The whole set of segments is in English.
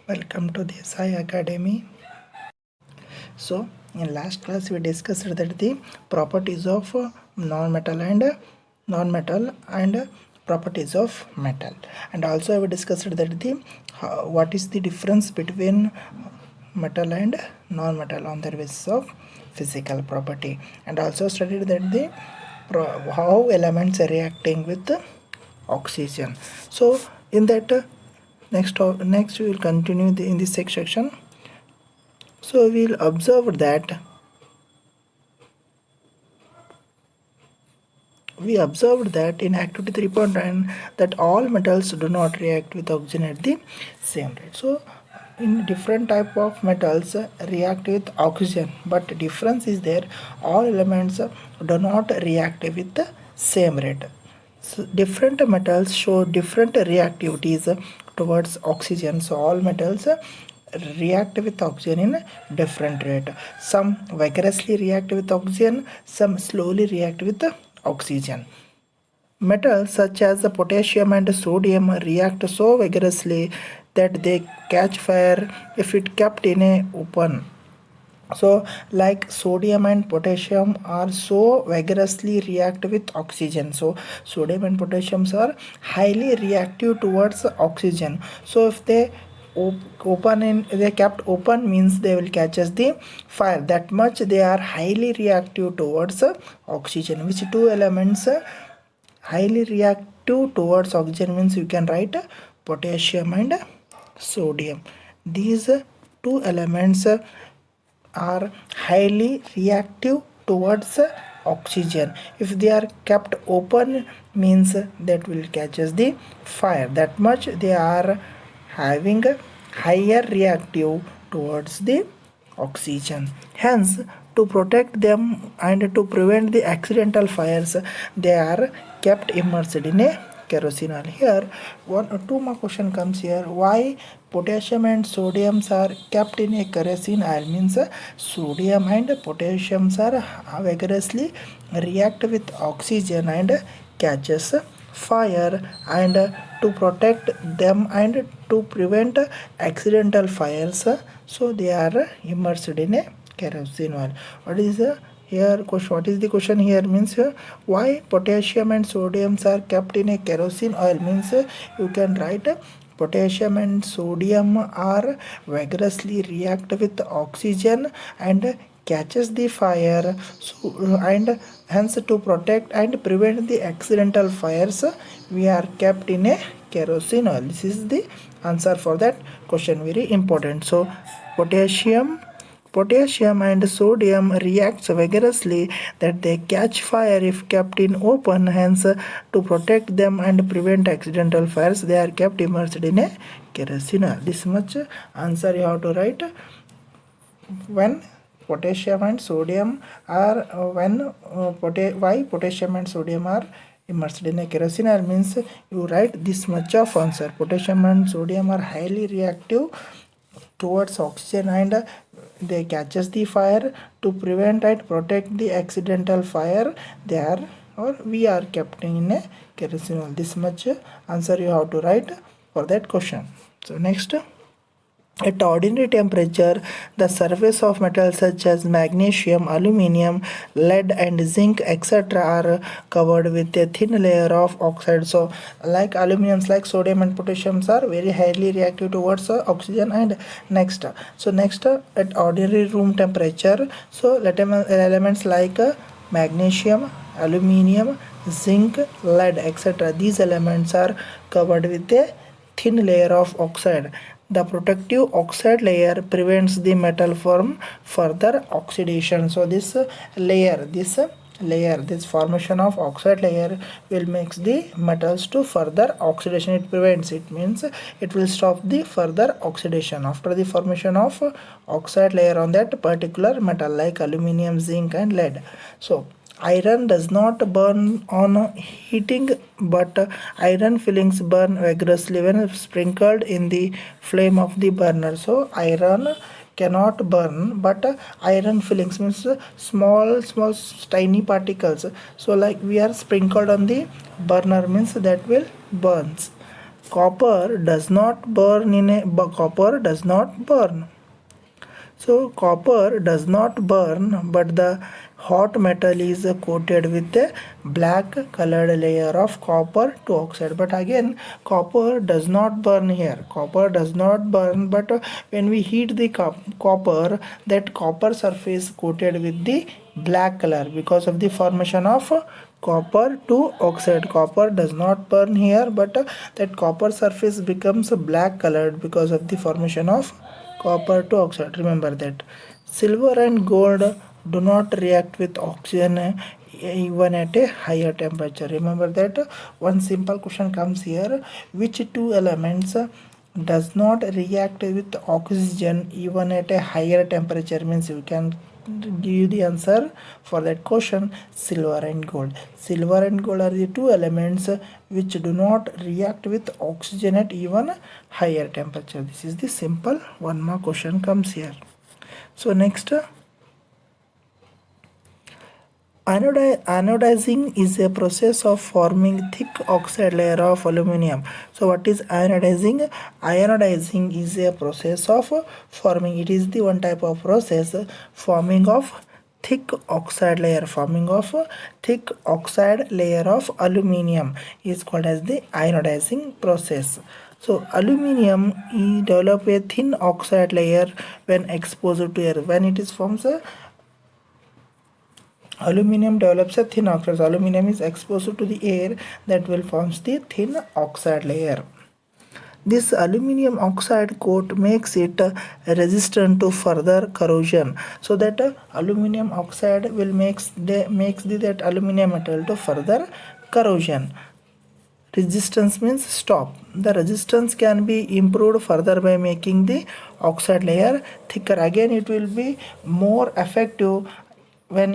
Welcome to the Sai Academy. So in last class we discussed that the properties of non-metal and properties of metal, and also we discussed that the what is the difference between metal and non-metal on the basis of physical property, and also studied that the how elements are reacting with oxygen. So in that next we will continue in this section. So we'll observe that we observed that in activity 3.9 that all metals do not react with oxygen at the same rate. So in different type of metals react with oxygen, but difference is there, all elements do not react with the same rate. So different metals show different reactivities towards oxygen. So all metals react with oxygen in different rate. Some vigorously react with oxygen, some slowly react with oxygen. Metals such as the potassium and sodium react so vigorously that they catch fire if it kept in a open. So like sodium and potassium are so vigorously react with oxygen. So sodium and potassium are highly reactive towards oxygen. So if they they kept open means they will catch as the fire, that much they are highly reactive towards oxygen. Which two elements highly reactive towards oxygen means you can write potassium and sodium. These two elements are highly reactive towards oxygen. If they are kept open means that will catches the fire, that much they are having higher reactive towards the oxygen. Hence to protect them and to prevent the accidental fires they are kept immersed in a kerosene oil. Here one or two more question comes here. Why potassium and sodium are kept in a kerosene oil means sodium and potassium are vigorously react with oxygen and catches fire, and to protect them and to prevent accidental fires, so they are immersed in a kerosene oil. What is the here question? What is the question here means why potassium and sodium are kept in a kerosene oil means you can write potassium and sodium are vigorously react with oxygen and catches the fire, so and hence to protect and prevent the accidental fires we are kept in a kerosene oil. This is the answer for that question, very important. So potassium and sodium reacts vigorously that they catch fire if kept in open. Hence to protect them and prevent accidental fires they are kept immersed in a kerosene oil. This much answer you have to write. When potassium and sodium are why potassium and sodium are immersed in a kerosene oil means you write this much of answer. Potassium and sodium are highly reactive towards oxygen and they catches the fire. To prevent and protect the accidental fire they are or we are kept in a kerosene oil. This much answer you have to write for that question. So next, at ordinary temperature, the surface of metals such as magnesium, aluminium, lead and zinc etc. are covered with a thin layer of oxide. So like aluminiums like sodium and potassium are very highly reactive towards oxygen. And next at ordinary room temperature, so elements like magnesium, aluminium, zinc, lead etc. these elements are covered with a thin layer of oxide. The protective oxide layer prevents the metal from further oxidation. So this formation of oxide layer will makes the metals to further oxidation. It prevents, it means it will stop the further oxidation after the formation of oxide layer on that particular metal like aluminium, zinc and lead. So iron does not burn on heating, but iron fillings burn vigorously when sprinkled in the flame of the burner. So iron cannot burn, but iron fillings means small tiny particles. So like we are sprinkled on the burner means that will burns. copper does not burn in a copper does not burn. So copper does not burn, but the hot metal is coated with a black colored layer of copper to oxide. But again, copper does not burn here. Copper does not burn, but when we heat the copper, that copper surface coated with the black color because of the formation of copper to oxide. Copper does not burn here, but that copper surface becomes black colored because of the formation of copper to oxide. Remember that. Silver and gold do not react with oxygen even at a higher temperature. Remember that. One simple question comes here: which two elements does not react with oxygen even at a higher temperature? Means you can give you the answer for that question: silver and gold. Silver and gold are the two elements which do not react with oxygen at even higher temperature. This is the simple one more question comes here. So next, anodizing is a process of forming thick oxide layer of aluminum. So what is anodizing? Anodizing is a process of forming. It is the one type of process forming of thick oxide layer. Forming of thick oxide layer of aluminum is called as the anodizing process. So aluminum develop a thin oxide layer when exposed to air. When it is forms a aluminum develops a thin oxide. So aluminum is exposed to the air, that will forms the thin oxide layer. This aluminum oxide coat makes it resistant to further corrosion. So that aluminum oxide will makes that aluminum metal to further corrosion. Resistance means stop. The resistance can be improved further by making the oxide layer thicker. Again, it will be more effective when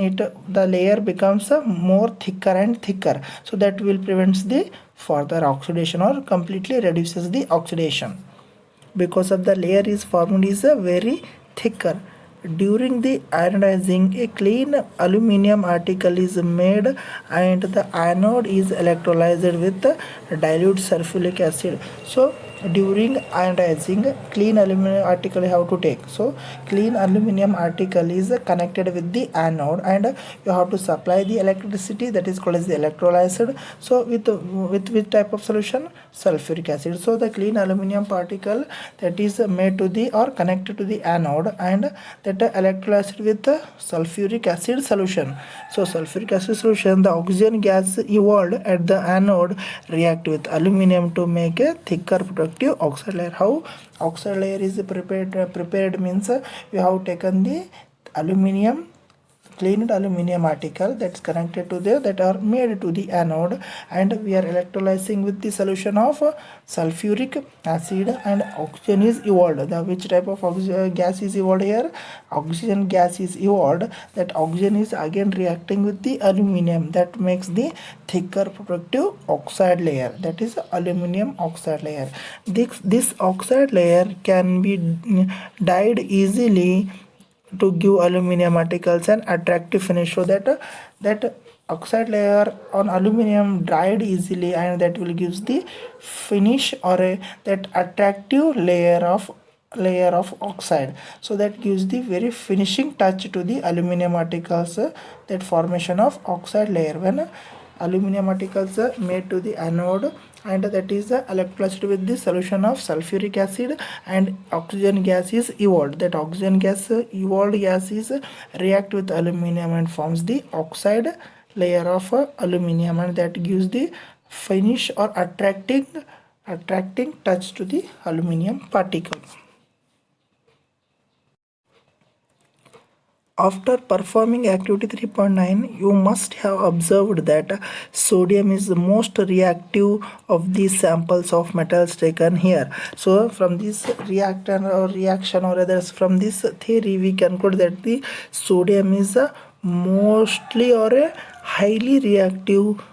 the layer becomes more thicker and thicker. So that will prevents the further oxidation or completely reduces the oxidation because of the layer is formed is very thicker. During the anodizing, a clean aluminum article is made and the anode is electrolyzed with dilute sulfuric acid. So during anodizing, clean aluminum article you have to take. So clean aluminum article is connected with the anode and you have to supply the electricity, that is called as the electrolyzed. So with which type of solution? Sulfuric acid. So the clean aluminum particle that is made to the or connected to the anode and that electrolyzed with the sulfuric acid solution. So sulfuric acid solution, the oxygen gas evolved at the anode react with aluminum to make a thicker productive oxide layer. How oxide layer is prepared means you have taken the aluminum, cleaned aluminum article that's connected to there, that are made to the anode, and we are electrolyzing with the solution of sulfuric acid and oxygen is evolved. The which type of gas is evolved here? Oxygen gas is evolved. That oxygen is again reacting with the aluminum, that makes the thicker productive oxide layer, that is aluminum oxide layer. This oxide layer can be dyed easily to give aluminum articles an attractive finish. So that oxide layer on aluminum dried easily and that will gives the finish or that attractive layer of oxide. So that gives the very finishing touch to the aluminum articles, that formation of oxide layer when aluminum particles are made to the anode and that is electrolyzed with the solution of sulfuric acid and oxygen gas is evolved. That oxygen gas evolved gas is react with aluminum and forms the oxide layer of aluminum, and that gives the finish or attracting touch to the aluminum particle. After performing activity 3.9, you must have observed that sodium is the most reactive of the samples of metals taken here. So from this reaction or others, from this theory we conclude that the sodium is a mostly or a highly reactive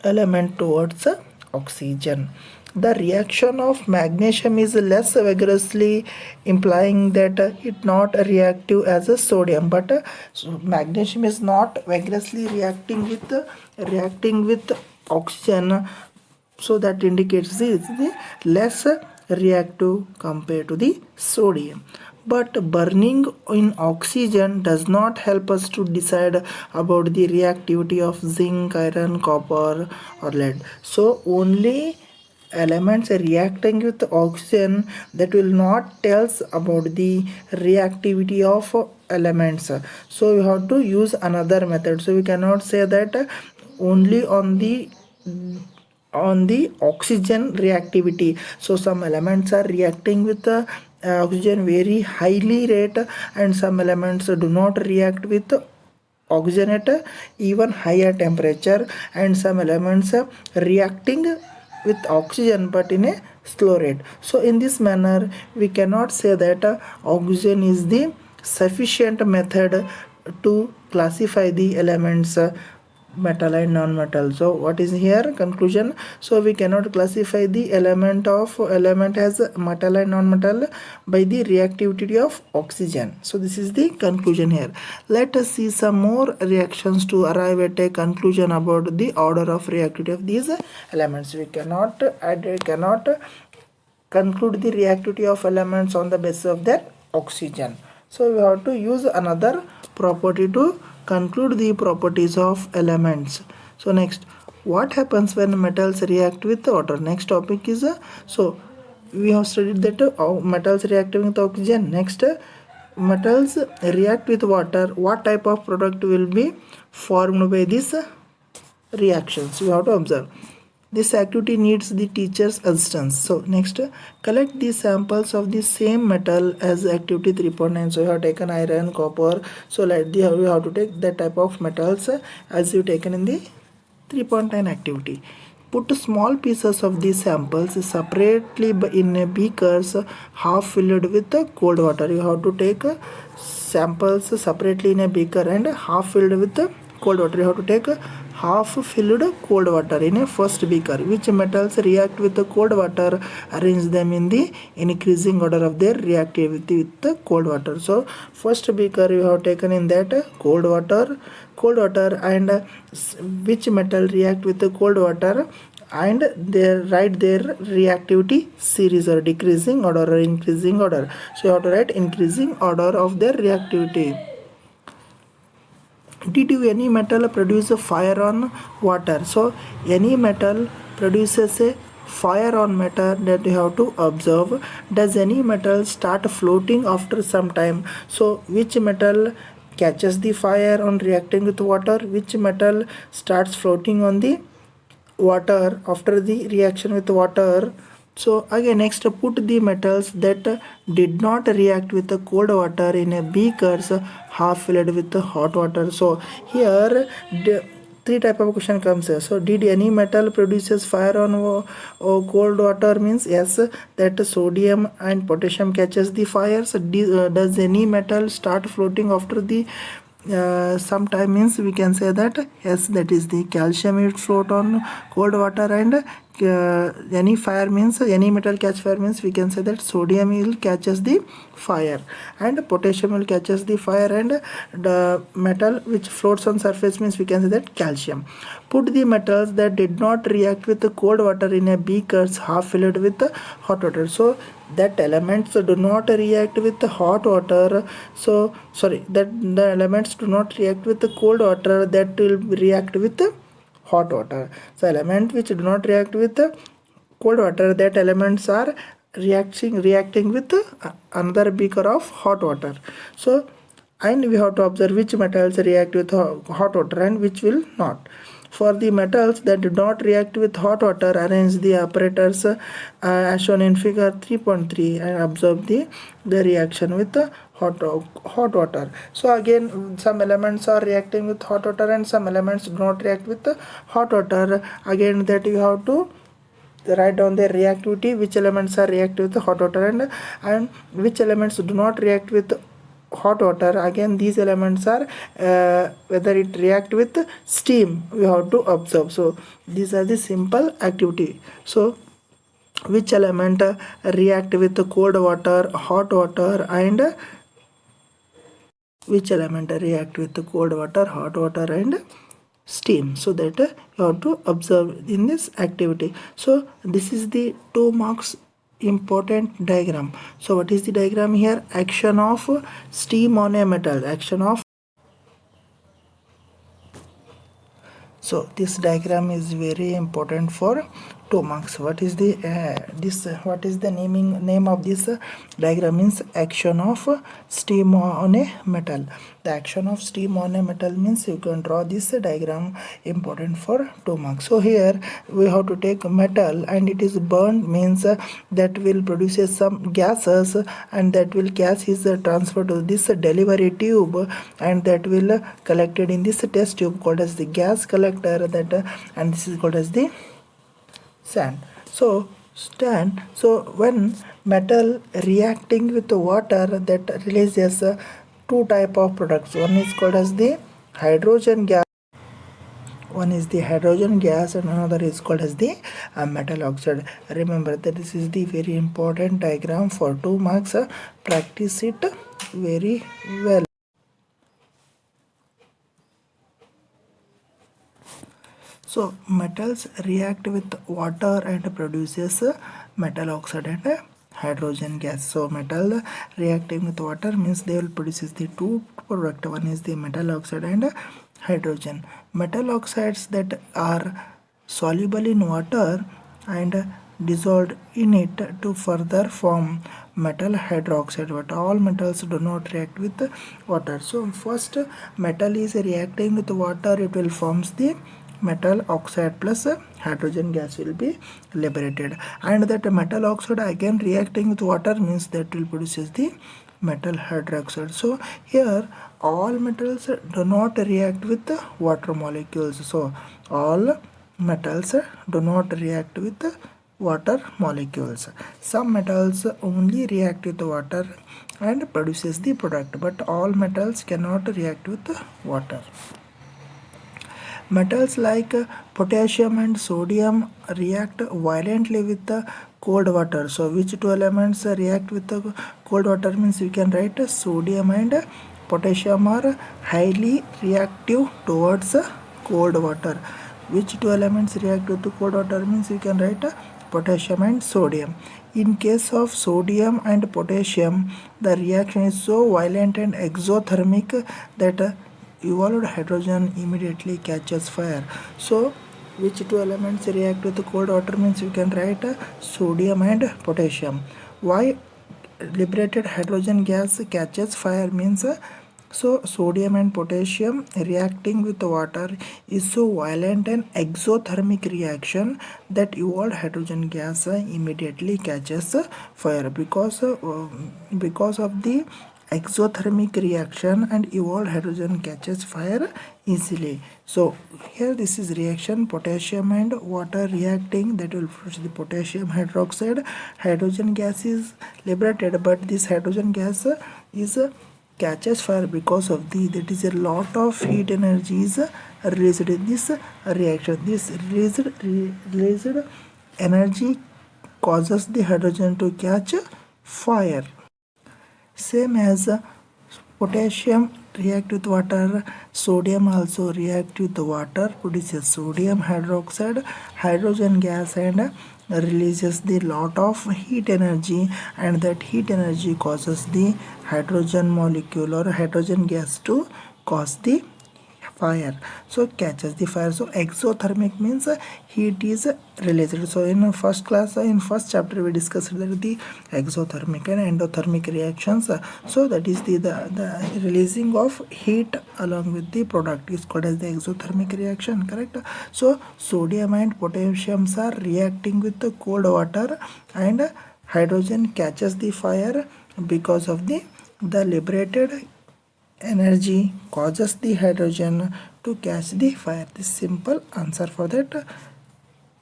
element towards oxygen. The reaction of magnesium is less vigorously, implying that it not reactive as a sodium, but so magnesium is not vigorously reacting with oxygen. so that indicates the less reactive compared to the sodium. But burning in oxygen does not help us to decide about the reactivity of zinc, iron, copper or lead. So only elements reacting with oxygen, that will not tell us about the reactivity of elements. So we have to use another method. So we cannot say that only on the oxygen reactivity. So some elements are reacting with oxygen very highly rate, and some elements do not react with oxygen at even higher temperature, and some elements reacting with oxygen but in a slow rate. So in this manner we cannot say that oxygen is the sufficient method to classify the elements metal and non-metal. So what is here conclusion? So we cannot classify the element as metal and non-metal by the reactivity of oxygen. So this is the conclusion here. Let us see some more reactions to arrive at a conclusion about the order of reactivity of these elements. We cannot conclude the reactivity of elements on the basis of their oxygen. So we have to use another property to conclude the properties of elements. So next, what happens when metals react with water? Next topic is so we have studied that metals reacting with oxygen. Next, metals react with water. What type of product will be formed by this reactions? You have to observe. This activity needs the teacher's assistance. So next, collect the samples of the same metal as activity 3.9. So you have taken iron, copper. So like the you have to take that type of metals as you taken in the 3.9 activity. Put small pieces of these samples separately in a beakers half filled with cold water. You have to take samples separately in a beaker and half filled with cold water. You have to take half filled cold water in a first beaker. Which metals react with the cold water? Arrange them in the increasing order of their reactivity with the cold water. So first beaker you have taken in that cold water, and which metal react with the cold water, and they write their reactivity series or decreasing order or increasing order. So you have to write increasing order of their reactivity. Did any metal produce a fire on water? So any metal produces a fire on matter, that you have to observe. Does any metal start floating after some time? So which metal catches the fire on reacting with water? Which metal starts floating on the water after the reaction with water? So again, next, put the metals that did not react with the cold water in a beakers half filled with the hot water. So here the three type of question comes here. So did any metal produces fire on cold water? Means yes, that sodium and potassium catches the fire. So does any metal start floating after the sometime? Means we can say that yes, that is the calcium will float on cold water, and any fire means any metal catch fire means we can say that sodium will catches the fire and potassium will catches the fire, and the metal which floats on surface means we can say that calcium. Put the metals that did not react with the cold water in a beakers half filled with the hot water. So that elements do not react with the hot water. So sorry, that the elements do not react with the cold water, that will react with the hot water. So element which do not react with the cold water, that elements are reacting with another beaker of hot water. So and we have to observe which metals react with hot water and which will not. For the metals that do not react with hot water, arrange the apparatus as shown in figure 3.3 and observe the reaction with the hot water. So again, some elements are reacting with hot water and some elements do not react with the hot water. Again, that you have to write down their reactivity, which elements are reactive with the hot water, and which elements do not react with hot water. Again, these elements are whether it react with steam, we have to observe. So these are the simple activity. So which element react with the cold water, hot water, and which element react with the cold water, hot water, and steam. So that you have to observe in this activity. So this is the 2 marks important diagram. So what is the diagram here? Action of steam on a metal. Action of, so this diagram is very important for 2 marks. What is the what is the name of this diagram? Means action of steam on a metal. The action of steam on a metal means you can draw this diagram, important for 2 marks. So here we have to take metal and it is burned, means that will produce some gases, and that will gas is transferred to this delivery tube, and that will collected in this test tube called as the gas collector, that and this is called as the sand. So when metal reacting with water, that releases two type of products. One is called as the hydrogen gas. One is the hydrogen gas and another is called as the metal oxide. Remember that this is the very important diagram for 2 marks. Practice it very well. So metals react with water and produces metal oxide and hydrogen gas. So metal reacting with water means they will produces the two product. One is the metal oxide and hydrogen. Metal oxides that are soluble in water and dissolved in it to further form metal hydroxide, but all metals do not react with water. So first metal is reacting with water, it will forms the metal oxide plus hydrogen gas will be liberated, and that metal oxide again reacting with water means that will produces the metal hydroxide. So here all metals do not react with the water molecules. So all metals do not react with water molecules. Some metals only react with water and produces the product, but all metals cannot react with water. Metals like potassium and sodium react violently with the cold water. So which two elements react with the cold water means we can write sodium and potassium are highly reactive towards cold water. Which two elements react with the cold water means we can write potassium and sodium. In case of sodium and potassium, the reaction is so violent and exothermic that evolved hydrogen immediately catches fire. So which two elements react with cold water means we can write sodium and potassium. Why liberated hydrogen gas catches fire means so sodium and potassium reacting with water is so violent and exothermic reaction that evolved hydrogen gas immediately catches fire because of the exothermic reaction, and evolved hydrogen catches fire easily. So here this is reaction potassium and water reacting, that will produce the potassium hydroxide. Hydrogen gas is liberated, but this hydrogen gas is catches fire because of that is a lot of heat energy is released in this reaction. This released energy causes the hydrogen to catch fire. Same as potassium react with water, sodium also react with water, produces sodium hydroxide, hydrogen gas, and releases the lot of heat energy, and that heat energy causes the hydrogen molecule or hydrogen gas to cause the fire, so catches the fire. So exothermic means heat is released. So in first class, in first chapter we discussed that the exothermic and endothermic reactions. So that is the releasing of heat along with the product is called as the exothermic reaction, correct? So sodium and potassium are reacting with the cold water, and hydrogen catches the fire because of the liberated energy causes the hydrogen to catch the fire. This simple answer for that.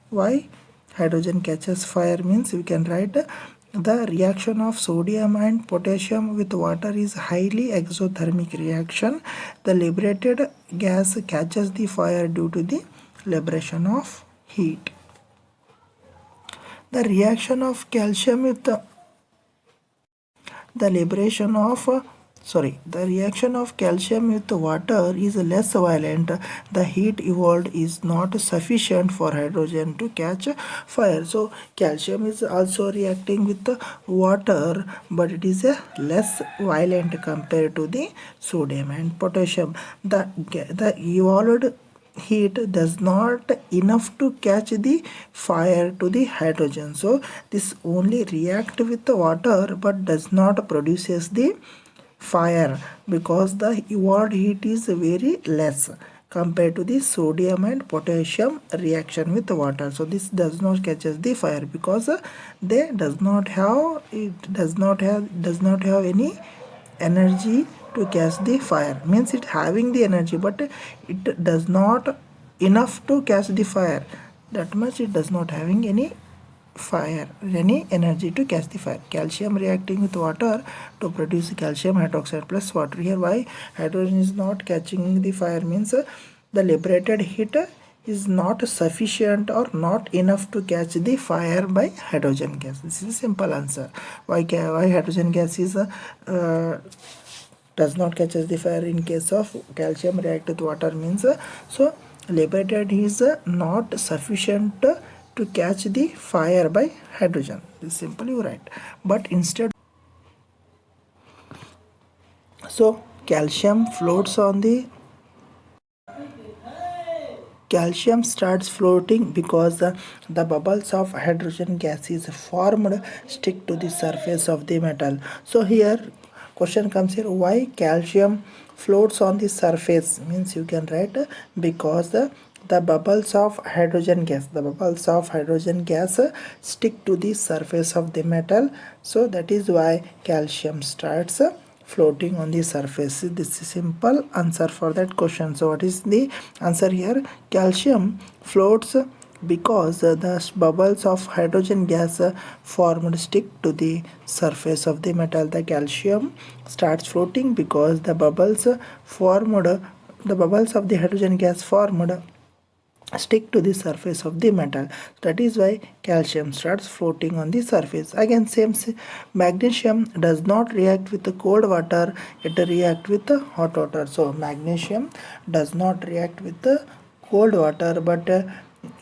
Why hydrogen catches fire means we can write the reaction of sodium and potassium with water is highly exothermic reaction. The liberated gas catches the fire due to the liberation of heat. The reaction of calcium with the liberation of The reaction of calcium with water is less violent. The heat evolved is not sufficient for hydrogen to catch fire. So calcium is also reacting with the water, but it is less violent compared to the sodium and potassium. The evolved heat does not enough to catch the fire to the hydrogen. So this only react with the water but does not produces the fire because the evolved heat is very less compared to the sodium and potassium reaction with water. So this does not catches the fire because they does not have any energy to catch the fire. Means it having the energy but it does not enough to catch the fire. That much it does not having any energy to catch the fire. Calcium reacting with water to produce calcium hydroxide plus water. Here why hydrogen is not catching the fire means the liberated heat is not sufficient or not enough to catch the fire by hydrogen gas. This is a simple answer. Why hydrogen gas is does not catches the fire in case of calcium react with water means so liberated is not sufficient to catch the fire by hydrogen. This is simply right. But instead, so calcium starts floating because the bubbles of hydrogen gas is formed stick to the surface of the metal. So here question comes here, why calcium floats on the surface means you can write because the bubbles of hydrogen gas stick to the surface of the metal. So that is why calcium starts floating on the surface. This is simple answer for that question. So what is the answer here? Calcium floats because the bubbles of hydrogen gas formed stick to the surface of the metal. The calcium starts floating because the bubbles of the hydrogen gas formed stick to the surface of the metal. That is why calcium starts floating on the surface. Again same magnesium does not react with the cold water, it react with the hot water. So magnesium does not react with the cold water but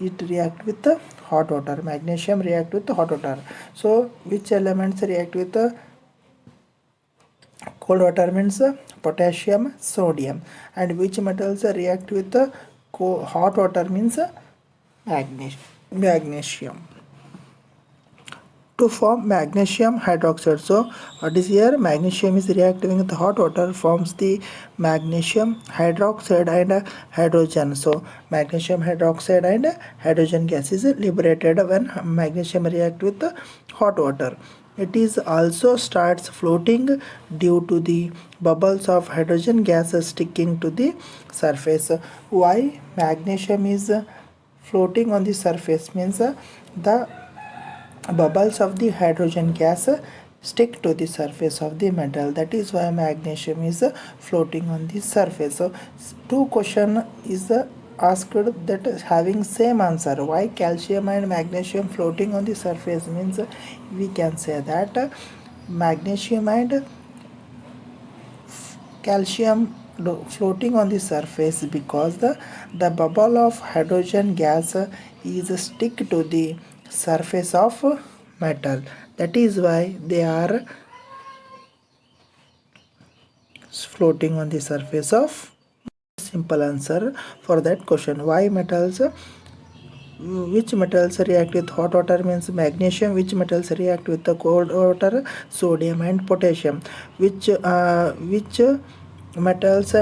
it react with the hot water. Magnesium react with the hot water. So which elements react with the cold water means potassium, sodium, and which metals react with the hot water means magnesium to form magnesium hydroxide. So what is here? Magnesium is reacting with hot water, forms the magnesium hydroxide and hydrogen. So magnesium hydroxide and hydrogen gas is liberated when magnesium react with hot water. It is also starts floating due to the bubbles of hydrogen gas sticking to the surface. Why magnesium is floating on the surface means the bubbles of the hydrogen gas stick to the surface of the metal. That is why magnesium is floating on the surface. So two question is asked that is having same answer. Why calcium and magnesium floating on the surface means we can say that magnesium and calcium floating on the surface because the bubble of hydrogen gas is stick to the surface of metal. That is why they are floating on the surface of. Simple answer for that question. Why metals? Which metals react with hot water means magnesium. Which metals react with the cold water? Sodium and potassium. Which metals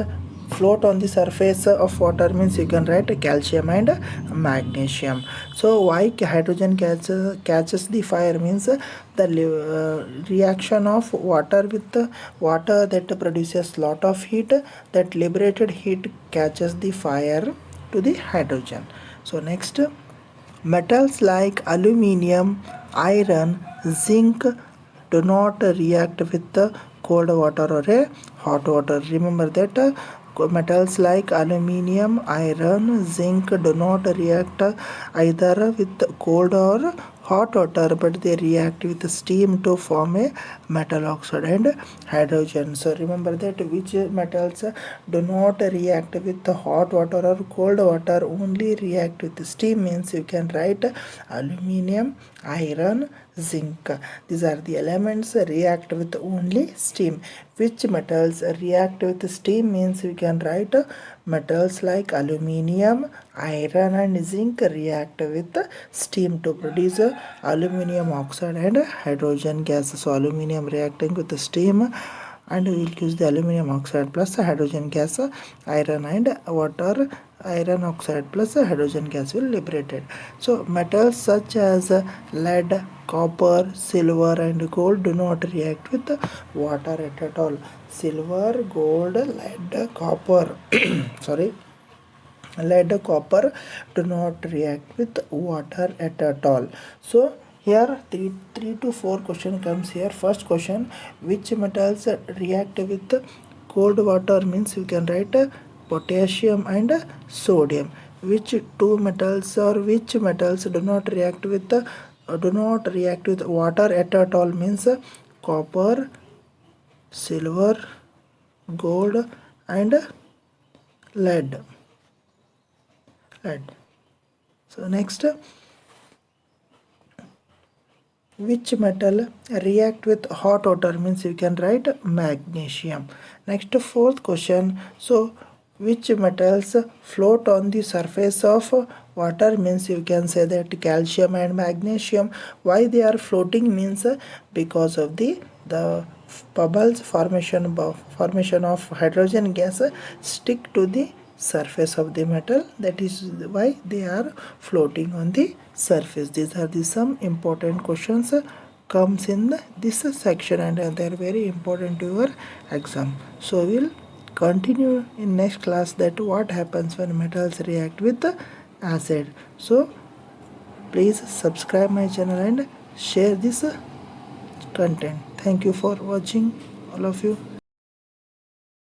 float on the surface of water means you can write calcium and magnesium. So why hydrogen catches the fire means the reaction of water with the water that produces lot of heat, that liberated heat catches the fire to the hydrogen. So next, metals like aluminium, iron, zinc do not react with the cold water or a hot water. Remember that metals like aluminium, iron, zinc do not react either with cold or hot water, but they react with steam to form a metal oxide and hydrogen. So remember that which metals do not react with the hot water or cold water, only react with steam, means you can write aluminium, iron, zinc. These are the elements react with only steam. Which metals react with steam, means we can write metals like aluminium, iron and zinc react with steam to produce aluminium oxide and hydrogen gas. So aluminium reacting with the steam, and we will use the aluminium oxide plus hydrogen gas, iron and water, iron oxide plus hydrogen gas will liberated. So metals such as lead, copper, silver and gold do not react with water at all. Silver, gold, lead, copper sorry, lead, copper do not react with water at all. So here three to four question comes here. First question, which metals react with cold water, means you can write potassium and sodium. Which two metals or which metals do not react with water at all, means copper, silver, gold and lead. So next, which metal react with hot water, means you can write magnesium. Next, fourth question, so which metals float on the surface of water, means you can say that calcium and magnesium. Why they are floating, means because of the bubbles formation of hydrogen gas stick to the surface of the metal, that is why they are floating on the surface. These are the some important questions comes in this section, and they are very important to your exam. So we'll continue in next class that what happens when metals react with acid. So please subscribe my channel and share this content. Thank you for watching, all of you.